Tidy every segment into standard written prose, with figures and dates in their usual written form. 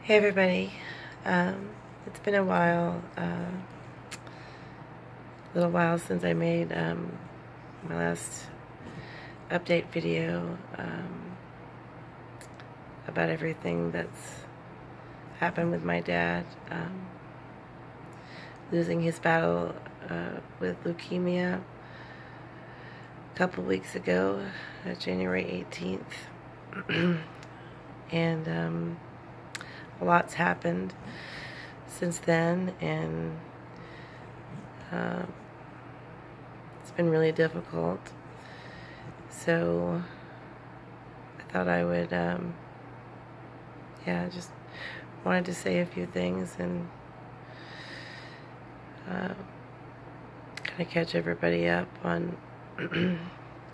Hey everybody, it's been a while, little while since I made my last update video about everything that's happened with my dad, losing his battle with leukemia a couple weeks ago, January 18th, and a lot's happened since then, and it's been really difficult. So I thought I would, just wanted to say a few things and kind of catch everybody up on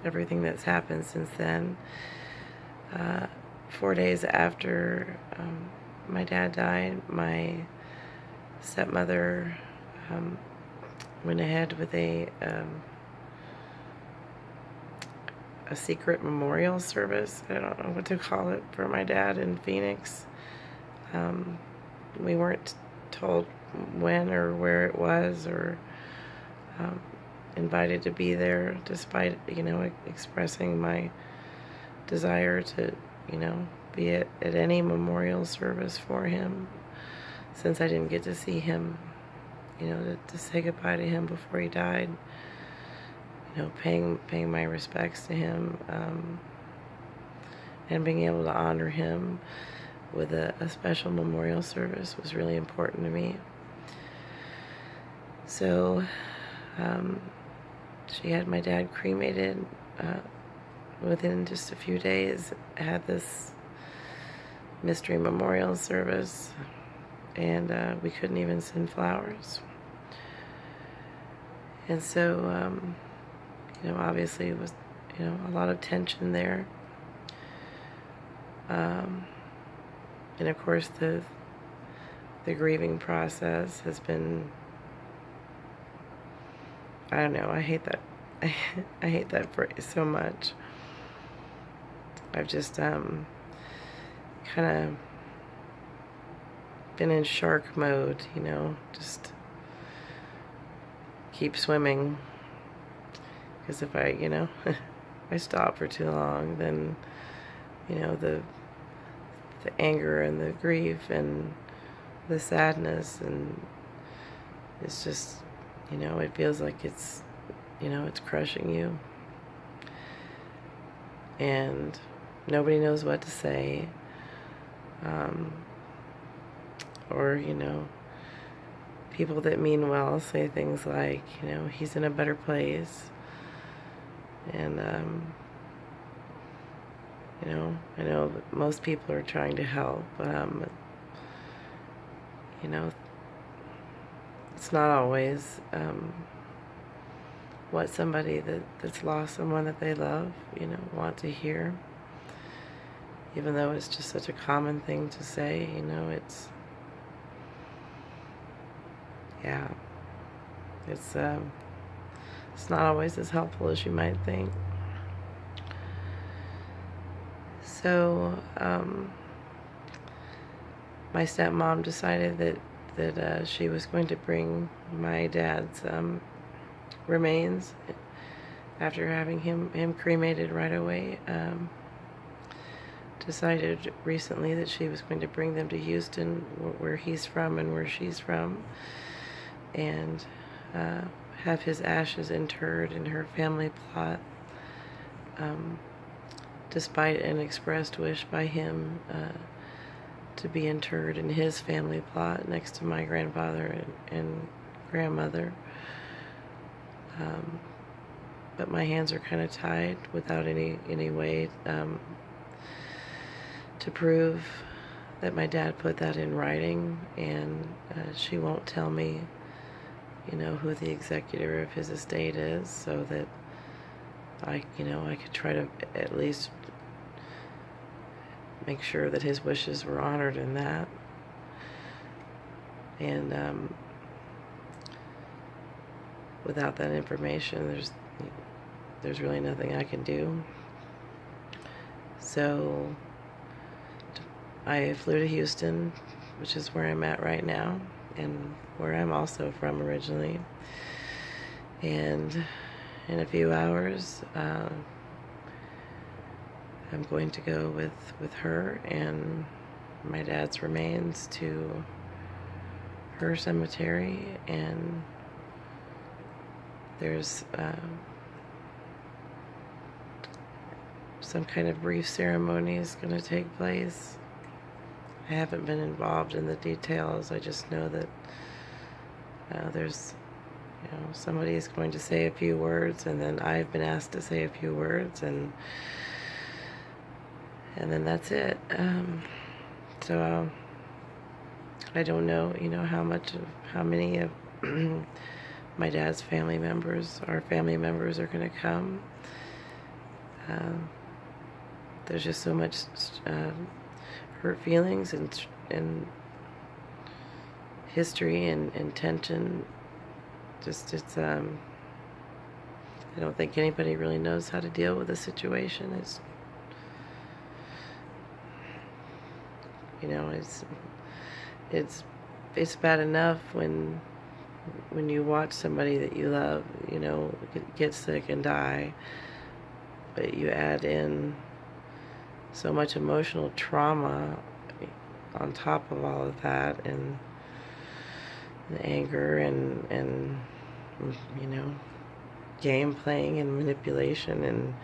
everything that's happened since then. 4 days after my dad died, my stepmother went ahead with a secret memorial service. I don't know what to call it, for my dad in Phoenix. We weren't told when or where it was, or invited to be there, despite, expressing my desire to, be at any memorial service for him, since I didn't get to see him, to say goodbye to him before he died, paying my respects to him, and being able to honor him with a special memorial service was really important to me. So she had my dad cremated within just a few days, had this mystery memorial service, and we couldn't even send flowers. And so, obviously it was, a lot of tension there. And of course the grieving process has been, I don't know, I hate that. I hate that phrase so much. I've just kind of been in shark mode, just keep swimming, because if I, if I stop for too long, then, the anger and the grief and the sadness, and it's just, it feels like it's, it's crushing you, and nobody knows what to say, or, people that mean well say things like, he's in a better place, and, I know that most people are trying to help, but, it's not always, what somebody that's lost someone that they love, want to hear. Even though it's just such a common thing to say, it's, yeah, it's not always as helpful as you might think. So, my stepmom decided that she was going to bring my dad's remains, after having him cremated right away. Decided recently that she was going to bring them to Houston, where he's from and where she's from, and have his ashes interred in her family plot, despite an expressed wish by him to be interred in his family plot next to my grandfather and grandmother. But my hands are kind of tied, without any way to prove that my dad put that in writing, and she won't tell me, who the executor of his estate is, so that I could try to at least make sure that his wishes were honored in that. And without that information, there's really nothing I can do. So I flew to Houston which is where I'm at right now and where I'm also from originally. And in a few hours, I'm going to go with her and my dad's remains to her cemetery, and there's some kind of brief ceremony is going to take place. I haven't been involved in the details. I just know that there's, somebody is going to say a few words, and then I've been asked to say a few words, and then that's it. So I don't know, how many of my dad's family members, our family members, are going to come. There's just so much hurt feelings and history and tension. I don't think anybody really knows how to deal with the situation. It's bad enough when you watch somebody that you love, get sick and die, but you add in so much emotional trauma on top of all of that, and the anger and game playing and manipulation, and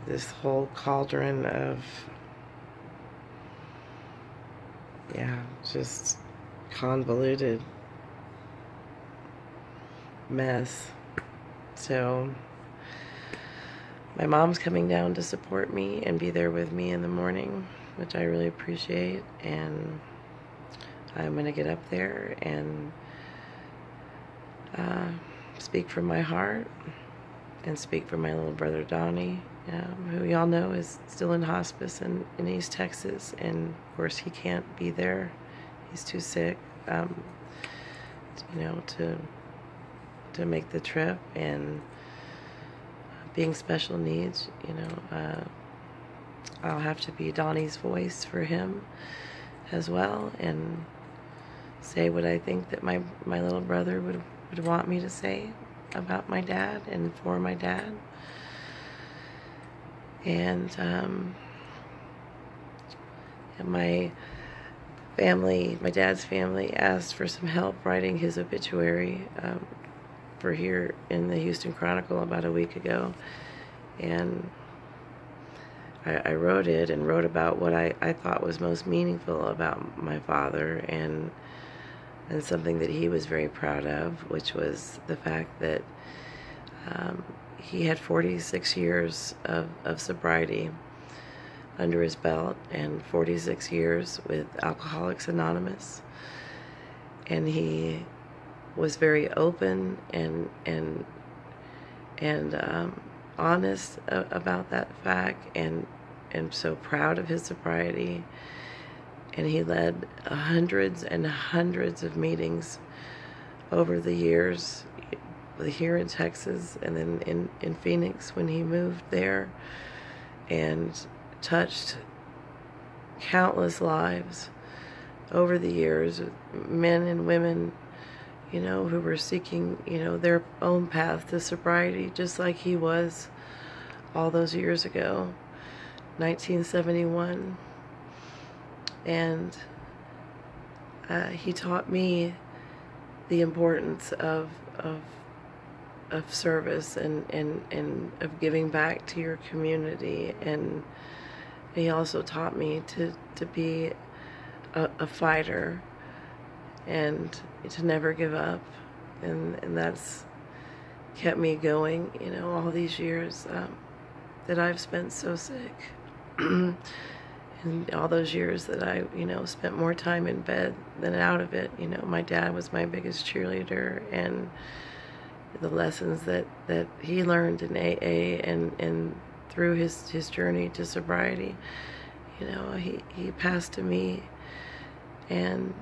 this whole cauldron of just convoluted mess. So my mom's coming down to support me and be there with me in the morning, which I really appreciate, and I'm going to get up there and speak from my heart and speak for my little brother Donnie, who y'all know is still in hospice in East Texas, and of course he can't be there. He's too sick, to make the trip, and being special needs, I'll have to be Donnie's voice for him as well, and say what I think that my little brother would want me to say about my dad and for my dad. And my dad's family asked for some help writing his obituary for here in the Houston Chronicle about a week ago, and I wrote it and wrote about what I thought was most meaningful about my father, and something that he was very proud of, which was the fact that he had 46 years of sobriety under his belt, and 46 years with Alcoholics Anonymous, and he was very open and honest about that fact, and so proud of his sobriety. And he led hundreds and hundreds of meetings over the years here in Texas, and then in Phoenix when he moved there, and touched countless lives over the years, men and women, who were seeking, their own path to sobriety, just like he was all those years ago, 1971. And he taught me the importance of service and of giving back to your community, and he also taught me to be a fighter and to never give up, and that's kept me going, all these years that I've spent so sick. And all those years that I, spent more time in bed than out of it. My dad was my biggest cheerleader, and the lessons that he learned in AA and through his journey to sobriety, he passed to me, and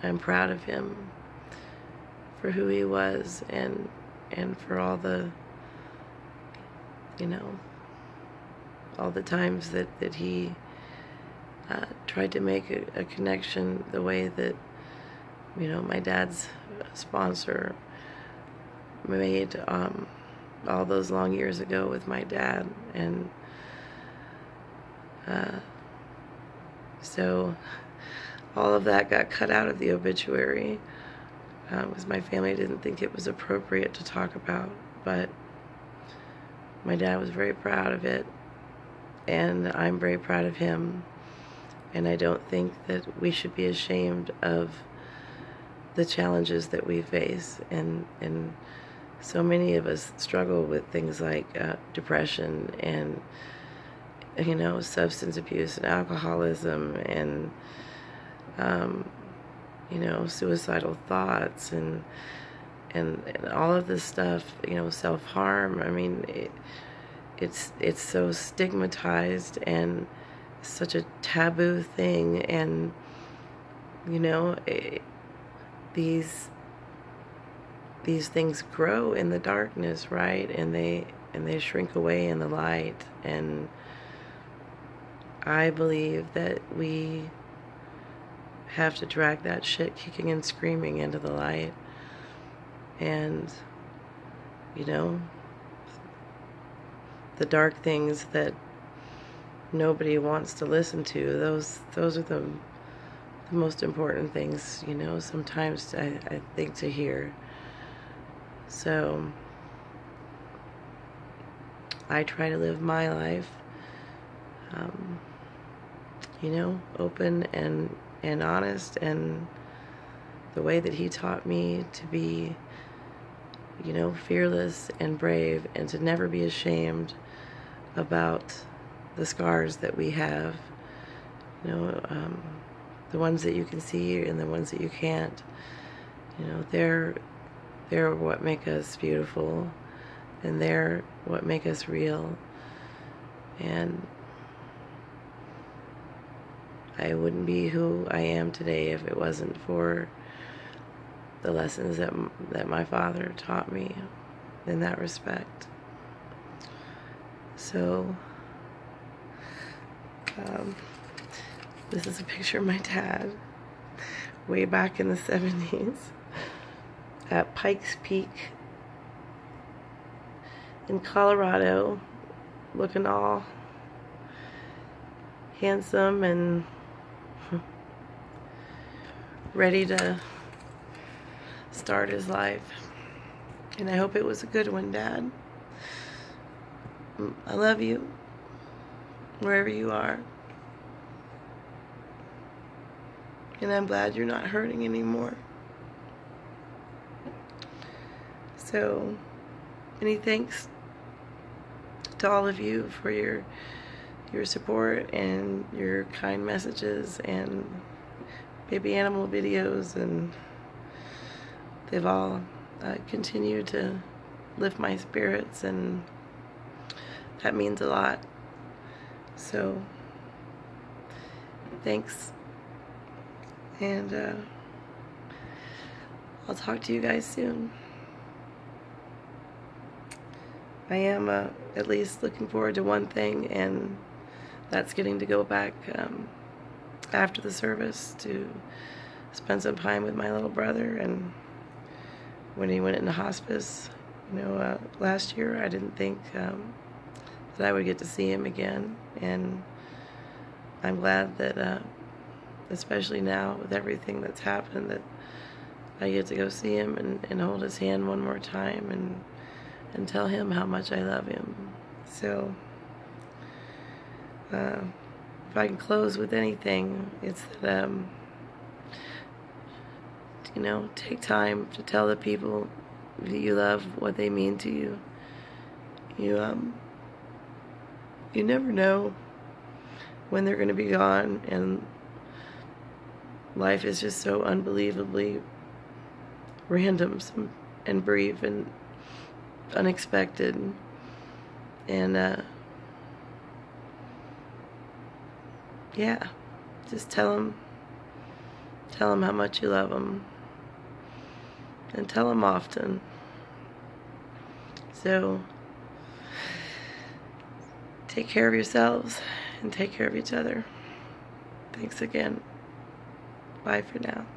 I'm proud of him for who he was, and for all the, all the times that he tried to make a connection the way that, you know, my dad's sponsor made all those long years ago with my dad. And so all of that got cut out of the obituary because my family didn't think it was appropriate to talk about, but my dad was very proud of it, and I'm very proud of him. And I don't think that we should be ashamed of the challenges that we face. And so many of us struggle with things like depression and, you know, substance abuse and alcoholism and, you know, suicidal thoughts and all of this stuff, you know, self-harm. I mean, it's so stigmatized and such a taboo thing, and, you know, these things grow in the darkness, right? And they shrink away in the light. And I believe that we have to drag that shit kicking and screaming into the light. And, you know, the dark things that nobody wants to listen to, those are the most important things, you know, sometimes I think to hear. So I try to live my life, you know, open and honest, and the way that he taught me to be, you know, fearless and brave, and to never be ashamed about the scars that we have, you know, the ones that you can see and the ones that you can't. You know, they're what make us beautiful, and they're what make us real. And I wouldn't be who I am today if it wasn't for the lessons that my father taught me in that respect. So this is a picture of my dad way back in the 70s at Pikes Peak in Colorado, looking all handsome and ready to start his life. And I hope it was a good one, Dad. I love you wherever you are. And I'm glad you're not hurting anymore. So, many thanks to all of you for your support and your kind messages and baby animal videos, and they've all continued to lift my spirits, and that means a lot. So, thanks. And I'll talk to you guys soon. I am at least looking forward to one thing, and that's getting to go back after the service to spend some time with my little brother. And when he went into hospice, you know, last year, I didn't think that I would get to see him again. And I'm glad that especially now with everything that's happened, that I get to go see him and hold his hand one more time and tell him how much I love him. So if I can close with anything, it's that you know, take time to tell the people that you love what they mean to you. You never know when they're going to be gone, and life is just so unbelievably random and brief and unexpected. And yeah, just tell them how much you love them, and tell them often. So take care of yourselves and take care of each other. Thanks again. Bye for now.